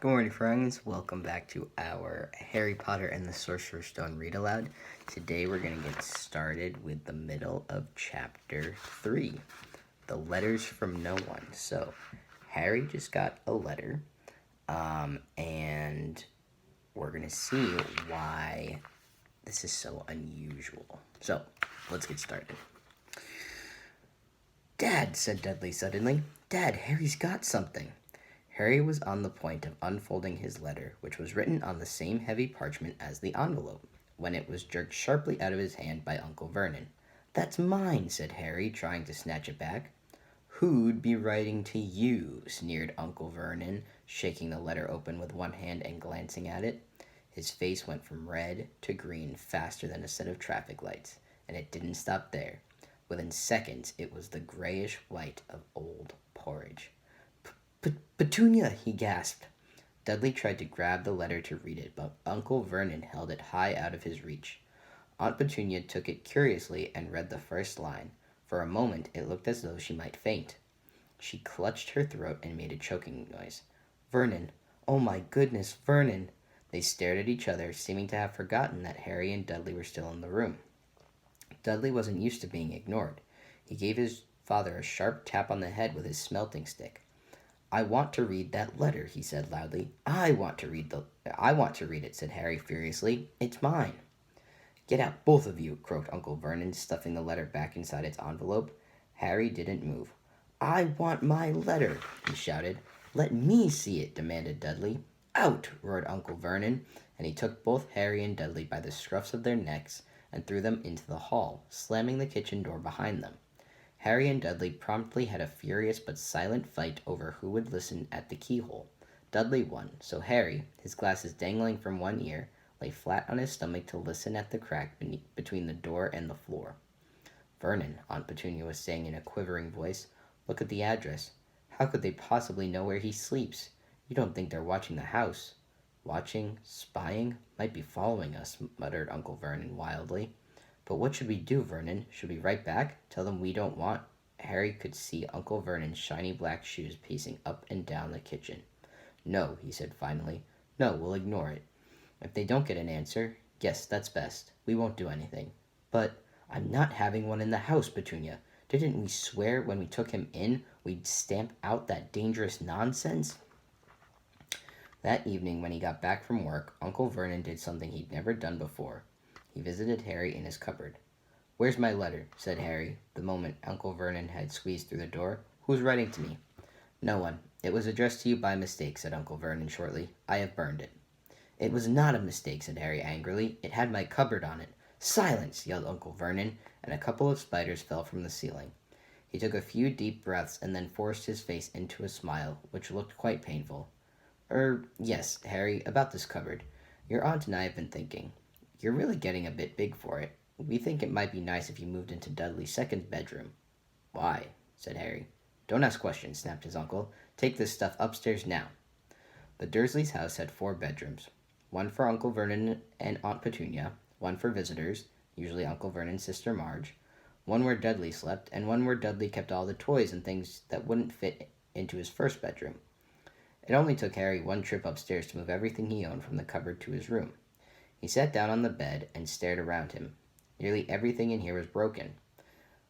Good morning, friends. Welcome back to our Harry Potter and the Sorcerer's Stone read aloud. Today we're going to get started with the middle of chapter 3, The Letters from No One. So, Harry just got a letter, and we're going to see why this is so unusual. So, let's get started. "Dad," said Dudley suddenly. "Dad, Harry's got something." Harry was on the point of unfolding his letter, which was written on the same heavy parchment as the envelope, when it was jerked sharply out of his hand by Uncle Vernon. "That's mine," said Harry, trying to snatch it back. "Who'd be writing to you?" sneered Uncle Vernon, shaking the letter open with one hand and glancing at it. His face went from red to green faster than a set of traffic lights, and it didn't stop there. Within seconds, it was the grayish white of old porridge. "Petunia!" he gasped. Dudley tried to grab the letter to read it, but Uncle Vernon held it high out of his reach. Aunt Petunia took it curiously and read the first line. For a moment it looked as though she might faint. She clutched her throat and made a choking noise. "Vernon! Oh my goodness, Vernon!" They stared at each other, seeming to have forgotten that Harry and Dudley were still in the room. Dudley wasn't used to being ignored. He gave his father a sharp tap on the head with his smelting stick. "I want to read that letter," he said loudly. I want to read it," said Harry furiously. "It's mine." "Get out, both of you," croaked Uncle Vernon, stuffing the letter back inside its envelope. Harry didn't move. "I want my letter," he shouted. "Let me see it," demanded Dudley. "Out!" roared Uncle Vernon, and he took both Harry and Dudley by the scruffs of their necks and threw them into the hall, slamming the kitchen door behind them. Harry and Dudley promptly had a furious but silent fight over who would listen at the keyhole. Dudley won, so Harry, his glasses dangling from one ear, lay flat on his stomach to listen at the crack between the door and the floor. "Vernon," Aunt Petunia was saying in a quivering voice, "look at the address. How could they possibly know where he sleeps? You don't think they're watching the house?" "Watching, spying, might be following us," muttered Uncle Vernon wildly. "But what should we do, Vernon? Should we write back? Tell them we don't want—" Harry could see Uncle Vernon's shiny black shoes pacing up and down the kitchen. "No," he said finally. "No, we'll ignore it. If they don't get an answer, yes, that's best. We won't do anything." "But I'm not having one in the house, Petunia. Didn't we swear when we took him in we'd stamp out that dangerous nonsense?" That evening, when he got back from work, Uncle Vernon did something he'd never done before. He visited Harry in his cupboard. "Where's my letter?" said Harry, the moment Uncle Vernon had squeezed through the door. "Who's writing to me?" "No one. It was addressed to you by mistake," said Uncle Vernon shortly. "I have burned it." "It was not a mistake," said Harry angrily. "It had my cupboard on it." "Silence!" yelled Uncle Vernon, and a couple of spiders fell from the ceiling. He took a few deep breaths and then forced his face into a smile, which looked quite painful. Yes, Harry, about this cupboard. Your aunt and I have been thinking. You're really getting a bit big for it. We think it might be nice if you moved into Dudley's second bedroom." "Why?" said Harry. "Don't ask questions," snapped his uncle. "Take this stuff upstairs now." The Dursleys' house had 4 bedrooms. One for Uncle Vernon and Aunt Petunia, one for visitors, usually Uncle Vernon's sister Marge, one where Dudley slept, and one where Dudley kept all the toys and things that wouldn't fit into his first bedroom. It only took Harry one trip upstairs to move everything he owned from the cupboard to his room. He sat down on the bed and stared around him. Nearly everything in here was broken.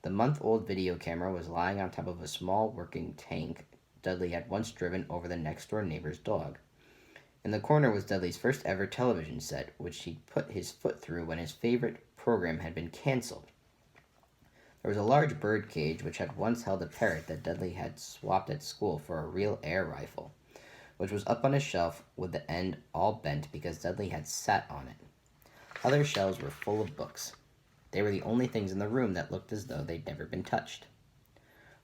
The month-old video camera was lying on top of a small working tank Dudley had once driven over the next-door neighbor's dog. In the corner was Dudley's first ever television set, which he'd put his foot through when his favorite program had been canceled. There was a large bird cage which had once held a parrot that Dudley had swapped at school for a real air rifle, which was up on a shelf with the end all bent because Dudley had sat on it. Other shelves were full of books. They were the only things in the room that looked as though they'd never been touched.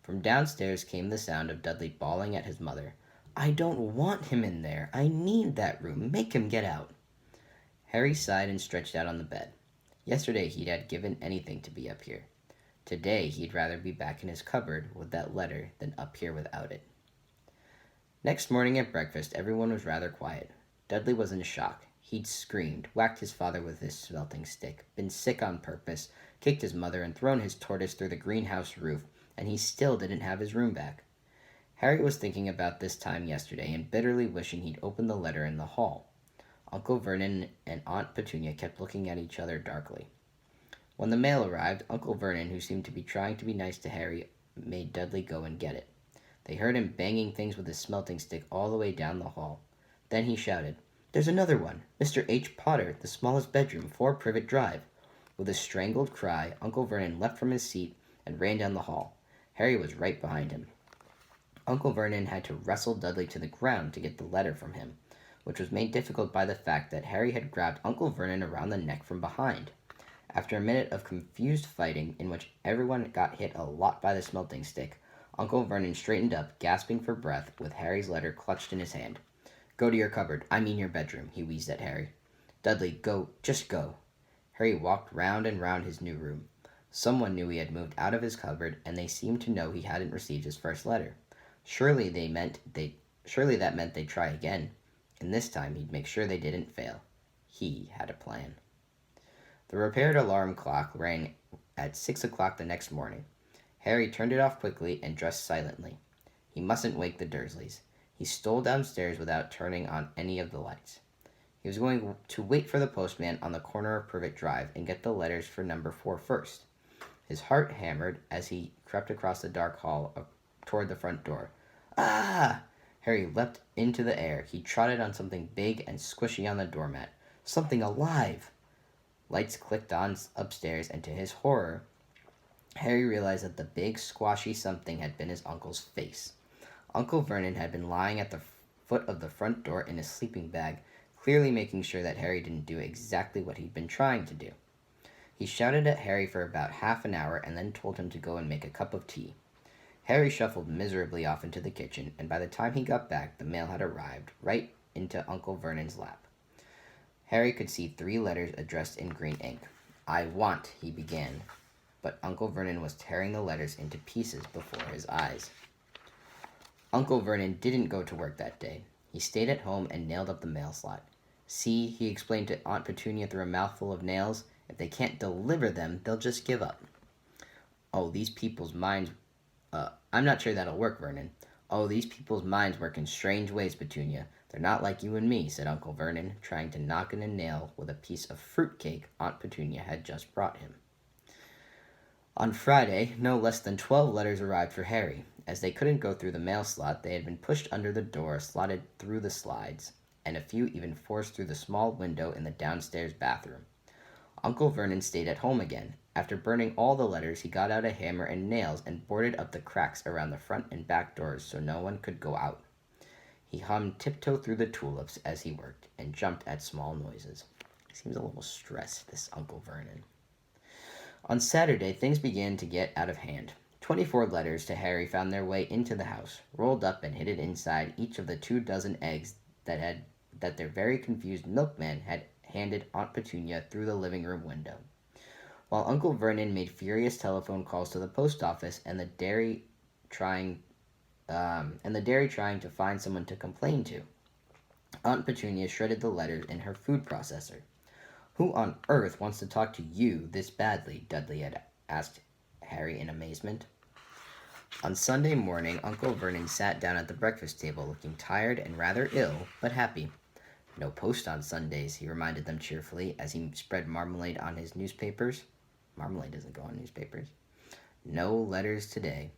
From downstairs came the sound of Dudley bawling at his mother. "I don't want him in there. I need that room. Make him get out." Harry sighed and stretched out on the bed. Yesterday he'd had given anything to be up here. Today he'd rather be back in his cupboard with that letter than up here without it. Next morning at breakfast, everyone was rather quiet. Dudley was in shock. He'd screamed, whacked his father with his smelting stick, been sick on purpose, kicked his mother, and thrown his tortoise through the greenhouse roof, and he still didn't have his room back. Harry was thinking about this time yesterday and bitterly wishing he'd opened the letter in the hall. Uncle Vernon and Aunt Petunia kept looking at each other darkly. When the mail arrived, Uncle Vernon, who seemed to be trying to be nice to Harry, made Dudley go and get it. They heard him banging things with his smelting stick all the way down the hall. Then he shouted, "There's another one! Mr. H. Potter, the smallest bedroom, 4 Privet Drive." With a strangled cry, Uncle Vernon leapt from his seat and ran down the hall. Harry was right behind him. Uncle Vernon had to wrestle Dudley to the ground to get the letter from him, which was made difficult by the fact that Harry had grabbed Uncle Vernon around the neck from behind. After a minute of confused fighting, in which everyone got hit a lot by the smelting stick, Uncle Vernon straightened up, gasping for breath, with Harry's letter clutched in his hand. "Go to your cupboard, I mean your bedroom," he wheezed at Harry. "Dudley, go, just go." Harry walked round and round his new room. Someone knew he had moved out of his cupboard, and they seemed to know he hadn't received his first letter. Surely that meant they'd try again, and this time he'd make sure they didn't fail. He had a plan. The repaired alarm clock rang at 6 o'clock the next morning. Harry turned it off quickly and dressed silently. He mustn't wake the Dursleys. He stole downstairs without turning on any of the lights. He was going to wait for the postman on the corner of Privet Drive and get the letters for number 4 first. His heart hammered as he crept across the dark hall toward the front door. "Ah!" Harry leapt into the air. He trotted on something big and squishy on the doormat. Something alive! Lights clicked on upstairs, and to his horror, Harry realized that the big, squashy something had been his uncle's face. Uncle Vernon had been lying at the foot of the front door in his sleeping bag, clearly making sure that Harry didn't do exactly what he'd been trying to do. He shouted at Harry for about half an hour and then told him to go and make a cup of tea. Harry shuffled miserably off into the kitchen, and by the time he got back, the mail had arrived, right into Uncle Vernon's lap. Harry could see 3 letters addressed in green ink. "I want," he began, but Uncle Vernon was tearing the letters into pieces before his eyes. Uncle Vernon didn't go to work that day. He stayed at home and nailed up the mail slot. "See," he explained to Aunt Petunia through a mouthful of nails, "if they can't deliver them, they'll just give up." "Oh, these people's minds I'm not sure that'll work, Vernon." "Oh, these people's minds work in strange ways, Petunia. They're not like you and me," said Uncle Vernon, trying to knock in a nail with a piece of fruit cake Aunt Petunia had just brought him. On Friday, no less than 12 letters arrived for Harry. As they couldn't go through the mail slot, they had been pushed under the door, slotted through the slides, and a few even forced through the small window in the downstairs bathroom. Uncle Vernon stayed at home again. After burning all the letters, he got out a hammer and nails and boarded up the cracks around the front and back doors so no one could go out. He hummed "Tiptoe Through the Tulips" as he worked, and jumped at small noises. He seems a little stressed, this Uncle Vernon. On Saturday, things began to get out of hand. 24 letters to Harry found their way into the house, rolled up and hidden inside each of the 24 eggs that their very confused milkman had handed Aunt Petunia through the living room window. While Uncle Vernon made furious telephone calls to the post office and the dairy trying to find someone to complain to, Aunt Petunia shredded the letters in her food processor. "Who on earth wants to talk to you this badly?" Dudley had asked Harry in amazement. On Sunday morning, Uncle Vernon sat down at the breakfast table, looking tired and rather ill, but happy. "No post on Sundays," he reminded them cheerfully as he spread marmalade on his newspapers. Marmalade doesn't go on newspapers. "No letters today."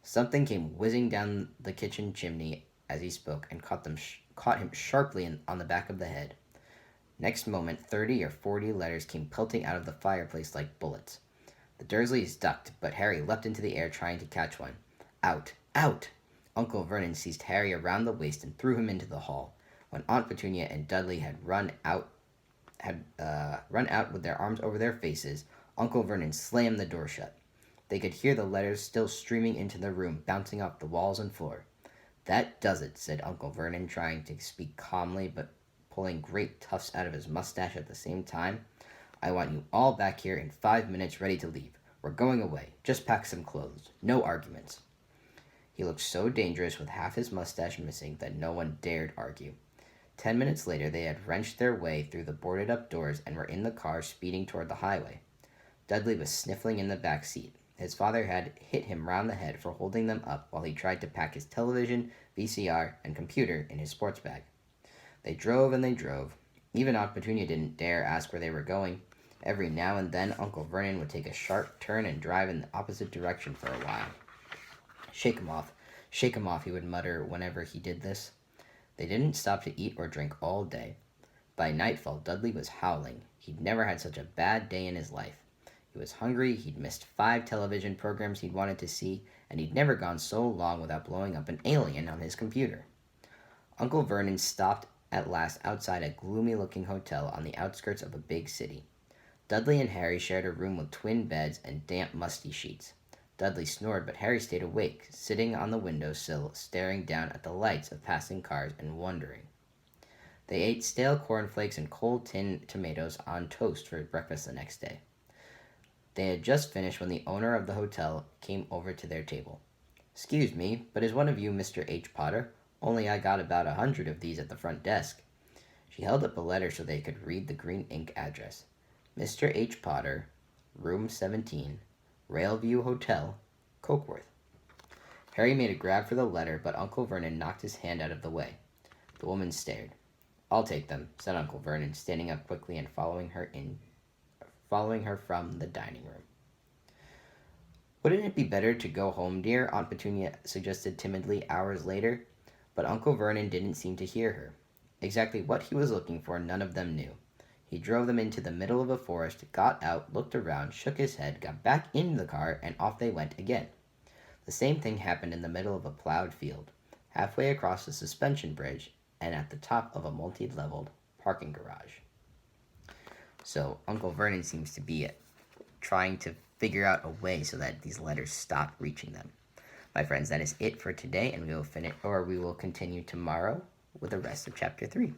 Something came whizzing down the kitchen chimney as he spoke and caught him sharply on the back of the head. Next moment, 30 or 40 letters came pelting out of the fireplace like bullets. The Dursleys ducked, but Harry leapt into the air trying to catch one. "Out! Out!" Uncle Vernon seized Harry around the waist and threw him into the hall. When Aunt Petunia and Dudley had run out with their arms over their faces, Uncle Vernon slammed the door shut. They could hear the letters still streaming into the room, bouncing off the walls and floor. "That does it," said Uncle Vernon, trying to speak calmly, but pulling great tufts out of his mustache at the same time. "I want you all back here in 5 minutes, ready to leave. We're going away. Just pack some clothes. No arguments." He looked so dangerous with half his mustache missing that no one dared argue. 10 minutes later, they had wrenched their way through the boarded-up doors and were in the car speeding toward the highway. Dudley was sniffling in the back seat. His father had hit him round the head for holding them up while he tried to pack his television, VCR, and computer in his sports bag. They drove and they drove. Even Aunt Petunia didn't dare ask where they were going. Every now and then, Uncle Vernon would take a sharp turn and drive in the opposite direction for a while. Shake him off, he would mutter whenever he did this. They didn't stop to eat or drink all day. By nightfall, Dudley was howling. He'd never had such a bad day in his life. He was hungry, he'd missed 5 television programs he'd wanted to see, and he'd never gone so long without blowing up an alien on his computer. Uncle Vernon stopped at last outside a gloomy-looking hotel on the outskirts of a big city. Dudley and Harry shared a room with twin beds and damp, musty sheets. Dudley snored, but Harry stayed awake, sitting on the window sill, staring down at the lights of passing cars and wondering. They ate stale cornflakes and cold tinned tomatoes on toast for breakfast the next day. They had just finished when the owner of the hotel came over to their table. "Excuse me, but is one of you Mr. H. Potter? Only I got about 100 of these at the front desk." She held up a letter so they could read the green ink address. Mr. H. Potter, Room 17, Railview Hotel, Cokeworth. Harry made a grab for the letter, but Uncle Vernon knocked his hand out of the way. The woman stared. "I'll take them," said Uncle Vernon, standing up quickly and following her from the dining room. "Wouldn't it be better to go home, dear?" Aunt Petunia suggested timidly hours later, but Uncle Vernon didn't seem to hear her. Exactly what he was looking for, none of them knew. He drove them into the middle of a forest, got out, looked around, shook his head, got back into the car, and off they went again. The same thing happened in the middle of a plowed field, halfway across the suspension bridge, and at the top of a multi-leveled parking garage. So Uncle Vernon seems to be trying to figure out a way so that these letters stop reaching them. My friends, that is it for today, and we will continue tomorrow with the rest of chapter 3.